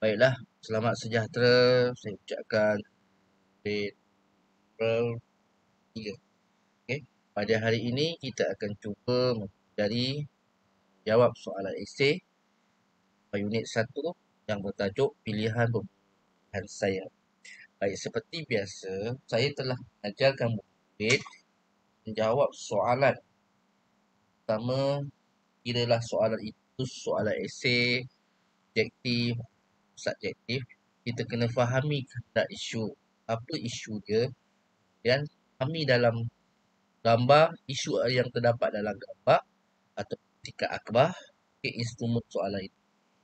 Baiklah, selamat sejahtera saya ucapkan April 3. Okey, pada hari ini kita akan cuba mempelajari jawab soalan esei unit 1 yang bertajuk pilihan pemilihan saya. Baik, seperti biasa, saya telah mengajarkan murid menjawab soalan. Pertama, kiralah soalan itu soalan esei, objektif, subjektif. Kita kena fahami kehendak isu, apa isu dia, dan fahami dalam gambar isu yang terdapat dalam gambar atau tingkat akhbar, instrumen soalan itu,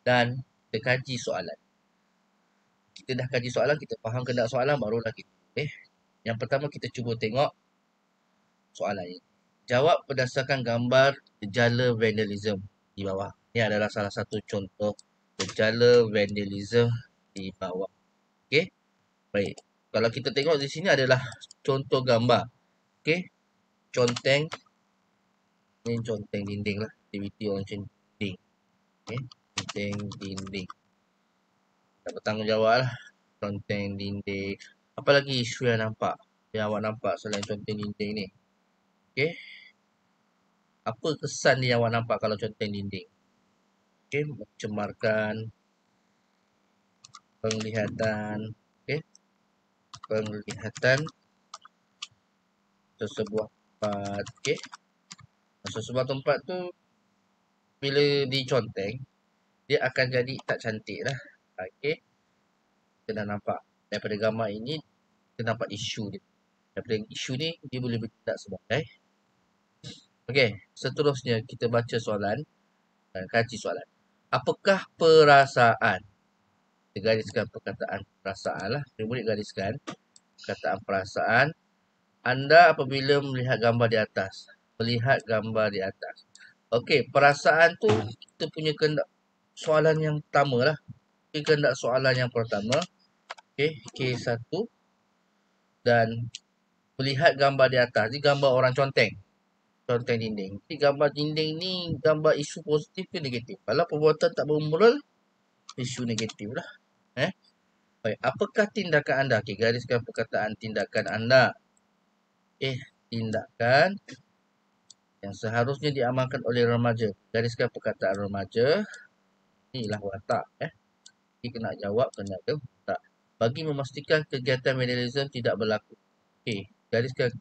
dan kita kaji soalan. Kita dah kaji soalan, kita faham kehendak soalan, barulah kita yang pertama kita cuba tengok soalan ini. Jawab berdasarkan gambar gejala vandalism di bawah. Ini adalah salah satu contoh gejala vandalism di bawah. Okey. Baik. Kalau kita tengok di sini adalah contoh gambar. Okey. Conteng. Ini conteng dinding lah. Aktiviti orang dinding. Okey. Conteng dinding. Tak bertanggungjawab lah. Conteng dinding. Apa lagi isu yang nampak? Yang awak nampak selain conteng dinding ni? Okey. Apa kesan yang awak nampak kalau conteng dinding? Okey. Mencemarkan penglihatan. Okey. Penglihatan sesebuah tempat. Okey. Sesebuah tempat tu bila diconteng, dia akan jadi tak cantik lah. Okey. Kita dah nampak daripada gambar ini, kita nampak isu dia. Daripada isu ni, dia boleh bertindak sebagai. Okey, seterusnya kita baca soalan dan kaji soalan. Apakah perasaan? Kita gariskan perkataan perasaan lah. Kita boleh gariskan perkataan perasaan anda apabila melihat gambar di atas. Melihat gambar di atas. Okey, perasaan tu kita punya kehendak soalan yang pertama lah. Kita kehendak soalan yang pertama. Okey, K1. Dan melihat gambar di atas. Ini gambar orang conteng. Conteng dinding. Jadi gambar dinding ni gambar isu positif ke negatif? Kalau perbuatan tak bermoral, isu negatif lah. Baik, apakah tindakan anda? Okey, gariskan perkataan tindakan anda. Tindakan yang seharusnya diamalkan oleh remaja. Gariskan perkataan remaja. Inilah watak. Kita nak jawab kena ada watak. Bagi memastikan kegiatan vandalism tidak berlaku. Okey, gariskan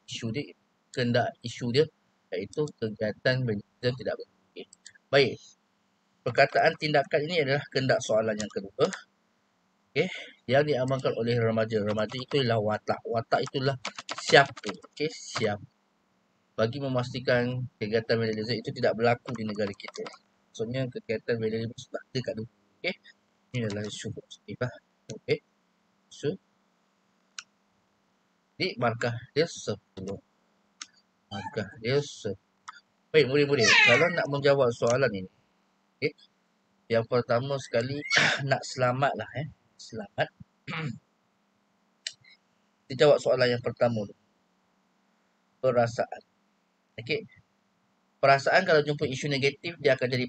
isu dia. Kehendak isu dia iaitu kegiatan vandalism tidak berlaku. Okay. Baik. Perkataan tindakan ini adalah kehendak soalan yang kedua. Okey, yang diamalkan oleh remaja. Remaja itulah watak. Watak itulah siapa. Okey, siapa. Bagi memastikan kegiatan vandalism itu tidak berlaku di negara kita. Maksudnya kegiatan vandalism sudah ada kat dulu. Okey. Ini adalah isu positif lah. Okey. Isu. Jadi markah dia 10. Markah dia 10. Baik, murid-murid. Kalau nak menjawab soalan ini. Okey. Yang pertama sekali nak selamat lah. Selamat. Kita jawab soalan yang pertama. Perasaan. Okey. Perasaan kalau jumpa isu negatif, dia akan jadi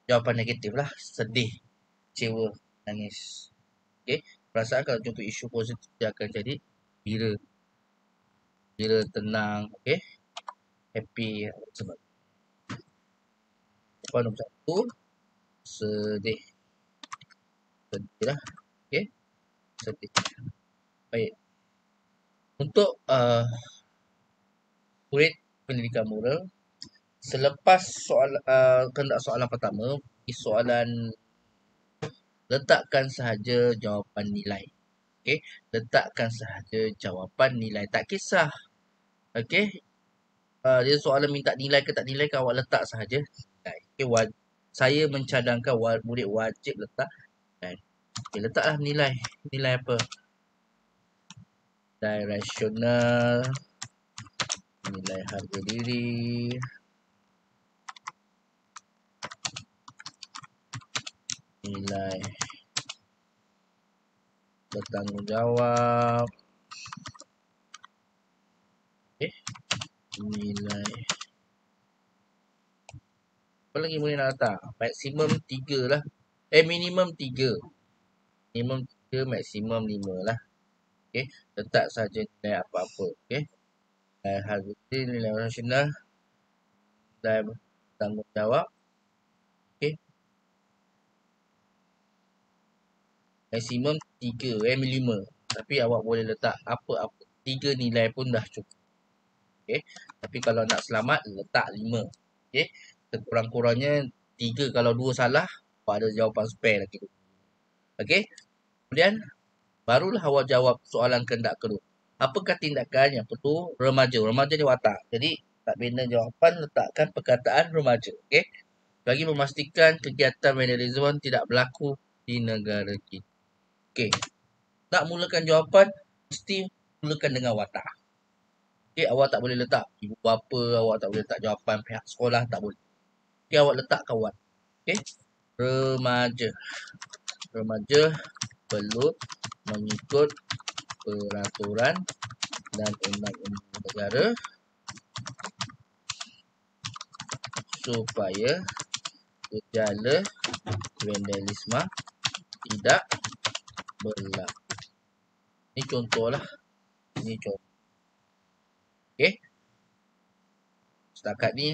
jawapan negatif lah. Sedih, kecewa, nangis. Okey. Perasaan kalau jumpa isu positif, dia akan jadi bila tenang. Okey. Happy. Sebab. Jawapan nombor 1. Sedih. Sedih lah. Okey. Sedih. Baik. Untuk murid pendidikan moral, selepas kehendak soalan pertama, soalan letakkan sahaja jawapan nilai. Okey, letakkan sahaja jawapan nilai. Tak kisah. Okey. Dia soalan minta nilai ke tak nilai ke, awak letak sahaja nilai. Okey, saya mencadangkan murid wajib letak nilai. Okey, letaklah nilai. Nilai apa? Nilai rasional, nilai harga diri, nilai bertanggungjawab, nilai apa lagi boleh nak letak? Maksimum 3 lah. Minimum 3. Minimum 3, maksimum 5 lah. Okey, letak saja nilai apa-apa. Okey, nilai harga diri, nilai rasional, nilai tanggungjawab. Okey, maksimum 3, minimum. Tapi awak boleh letak apa-apa. 3 nilai pun dah cukup. Okey, tapi kalau nak selamat, letak 5. Okey, sekurang-kurangnya 3, kalau 2 salah, awak ada jawapan spare lagi. Okey, kemudian barulah awak jawab soalan kehendak kedua. Apakah tindakan yang perlu remaja? Remaja ni watak. Jadi, tak bina jawapan, letakkan perkataan remaja. Okey, bagi memastikan kegiatan vandalisme tidak berlaku di negara kita. Okey, nak mulakan jawapan, mesti mulakan dengan watak. Okey, awak tak boleh letak ibu bapa, awak tak boleh letak jawapan pihak sekolah, tak boleh. Okey, awak letakkan watak. Okey, remaja. Remaja perlu mengikut peraturan dan undang-undang negara supaya gejala vandalisme tidak berlaku. Ini contohlah. Ini contoh. Okey. Setakat ni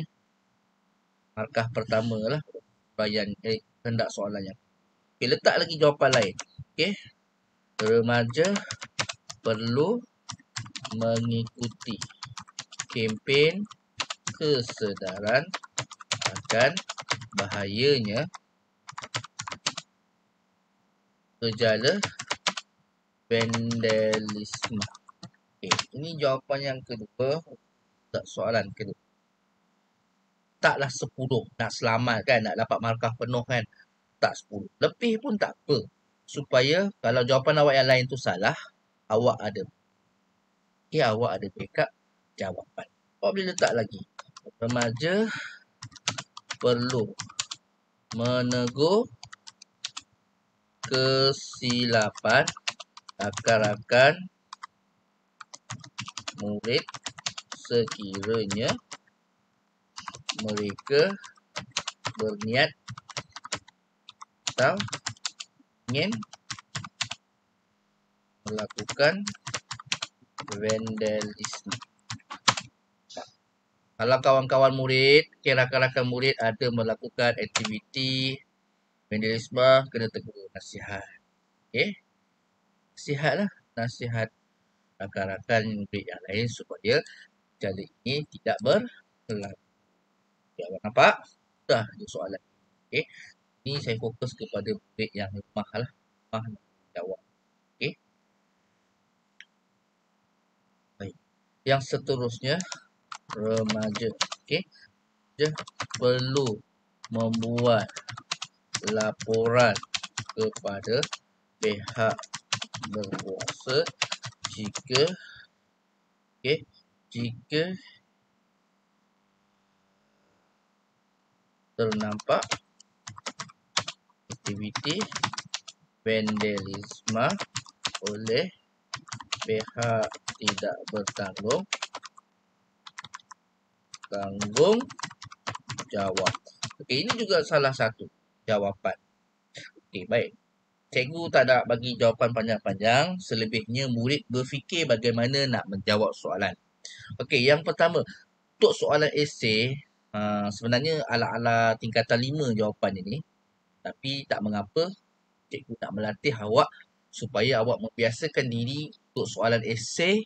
markah pertama lah bayan hendak soalannya. Okey, letak lagi jawapan lain. Okey. Remaja perlu mengikuti kempen kesedaran akan bahayanya gejala vandalisme. Okey, ini jawapan yang kedua untuk soalan kedua. Taklah 10 nak selamat kan, nak dapat markah penuh kan. Tak 10. Lebih pun tak apa. Supaya kalau jawapan awak yang lain tu salah, awak ada. Okay, awak ada backup jawapan. Awak boleh letak lagi. Remaja perlu menegur kesilapan rakan-rakan murid sekiranya mereka berniat atau ingin melakukan vandalisme. Kalau kawan-kawan murid, rakan-rakan murid ada melakukan aktiviti vandalisme, kena tegur, nasihat. Okey, nasihatlah, nasihat rakan-rakan murid yang lain supaya gejala ini tidak berlaku. Okay, awak nampak? Dah je soalan. Okey, ni saya fokus kepada murid yang lemah lah. Lemah jawab. Okey. Baik. Yang seterusnya, remaja. Okey. Remaja perlu membuat laporan kepada pihak berkuasa jika ternampak aktiviti vandalisme oleh pihak tidak bertanggung jawab. Okey, ini juga salah satu jawapan. Okey, baik. Cikgu tak nak bagi jawapan panjang-panjang, selebihnya murid berfikir bagaimana nak menjawab soalan. Okey, yang pertama, untuk soalan esei, sebenarnya ala-ala tingkatan 5 jawapan ini. Tapi tak mengapa, cikgu nak melatih awak supaya awak membiasakan diri untuk soalan esei.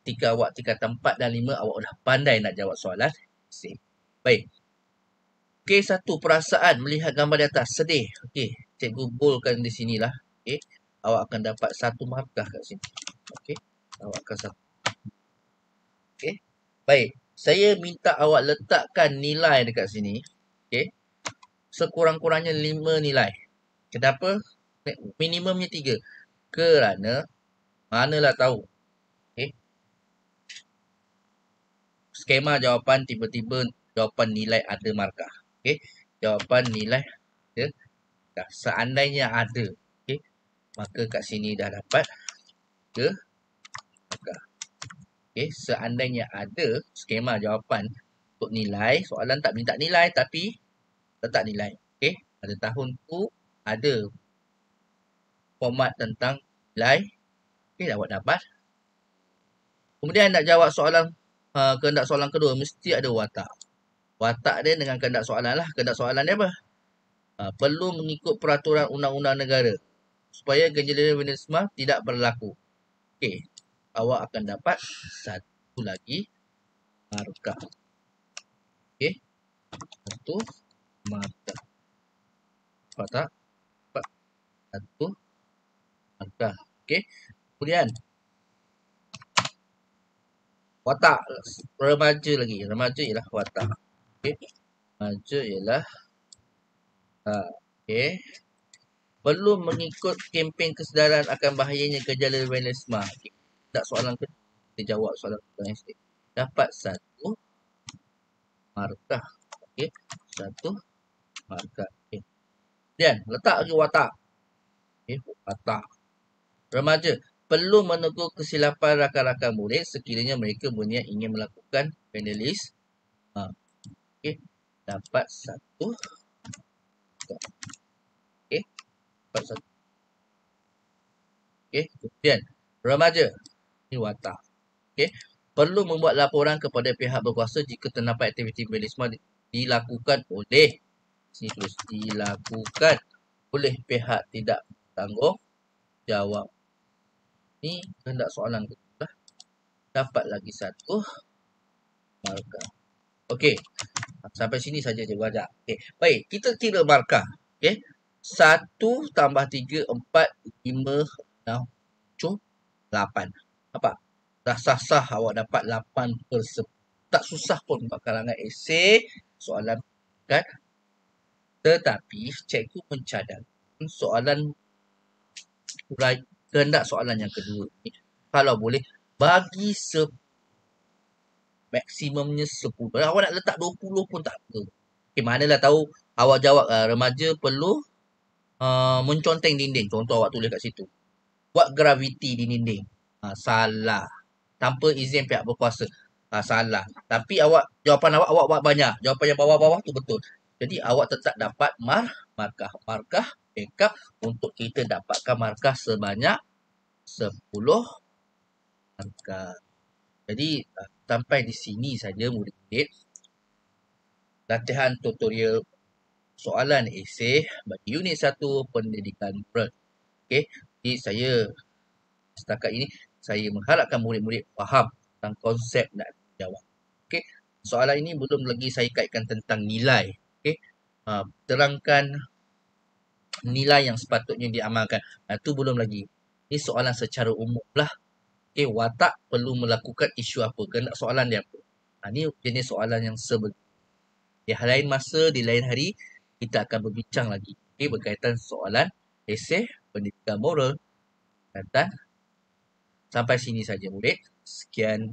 Ketika awak tingkatan 4 dan 5, awak dah pandai nak jawab soalan esei. Baik. Okey, satu, perasaan melihat gambar di atas, sedih. Okey, cikgu boldkan di sinilah. Okey, awak akan dapat 1 markah kat sini. Okey, awak akan 1. Okey, baik. Saya minta awak letakkan nilai dekat sini. Okey, sekurang-kurangnya 5 nilai. Kenapa? Minimumnya 3. Kerana manalah tahu. Okey, skema jawapan tiba-tiba jawapan nilai ada markah. Okey, jawapan nilai ada. Seandainya ada, okey, maka kat sini dah dapat ke markah. Okey, seandainya ada skema jawapan untuk nilai, soalan tak minta nilai tapi letak nilai. Okey, pada tahun tu ada format tentang nilai. Okey, awak dapat. Kemudian nak jawab soalan kehendak soalan kedua, mesti ada watak. Watak dia dengan kehendak soalan lah. Kehendak soalan dia apa? Perlu mengikut peraturan undang-undang negara supaya gejala vandalisme tidak berlaku. Okey, awak akan dapat satu lagi markah. Okey, satu markah. Watak, satu markah. Okey, kemudian watak remaja lagi. Remaja ialah watak. Okey, remaja ialah okey. Perlu mengikut kempen kesedaran akan bahayanya gejala vandalisme. Okay. Tak soalan kedua. Kita jawab soalan kedua. Dapat satu markah. Okey, satu markah. Okey. Kemudian letak lagi watak. Okey, watak. Remaja perlu menegur kesilapan rakan-rakan murid sekiranya mereka berniat ingin melakukan vandalisme. Okey, dapat satu. Okey, dapat satu. Okey, kemudian remaja ini watak. Okey, perlu membuat laporan kepada pihak berkuasa jika terdapat aktiviti vandalisme dilakukan oleh dilakukan oleh pihak tidak bertanggungjawab. Ni kehendak soalan kita. Dapat lagi satu markah. Okey, sampai sini saja je belajar. Okey, baik, kita kira markah. Okey, 1 tambah 3, 4, 5, 6, 7, 8. Apa? Dah sah-sah awak dapat 8 per 10. Tak susah pun buat kalangan esei soalan kan. Tetapi cikgu mencadangkan soalan kehendak soalan yang kedua ni kalau boleh bagi maksimumnya 10. Awak nak letak 20 pun tak apa. Okay, manalah tahu awak jawab remaja perlu menconteng dinding. Contoh awak tulis kat situ. Buat graviti di dinding. Salah. Tanpa izin pihak berkuasa. Salah. Tapi jawapan awak buat banyak. Jawapan yang bawah-bawah tu betul. Jadi awak tetap dapat markah. Markah backup untuk kita dapatkan markah sebanyak 10 markah. Jadi sampai di sini saja murid-murid latihan tutorial soalan esei bagi unit 1 pendidikan moral. Okey, jadi saya setakat ini saya mengharapkan murid-murid faham tentang konsep nak jawab. Okey, soalan ini belum lagi saya kaitkan tentang nilai. Okey, terangkan nilai yang sepatutnya diamalkan. Itu belum lagi. Ini soalan secara umum lah. Okey, watak perlu melakukan isu apa? Kehendak soalan dia apa? Ini jenis soalan yang sebegini. Di lain masa, di lain hari, kita akan berbincang lagi. Okey, berkaitan soalan esei pendidikan moral. Dan sampai sini saja murid. Sekian.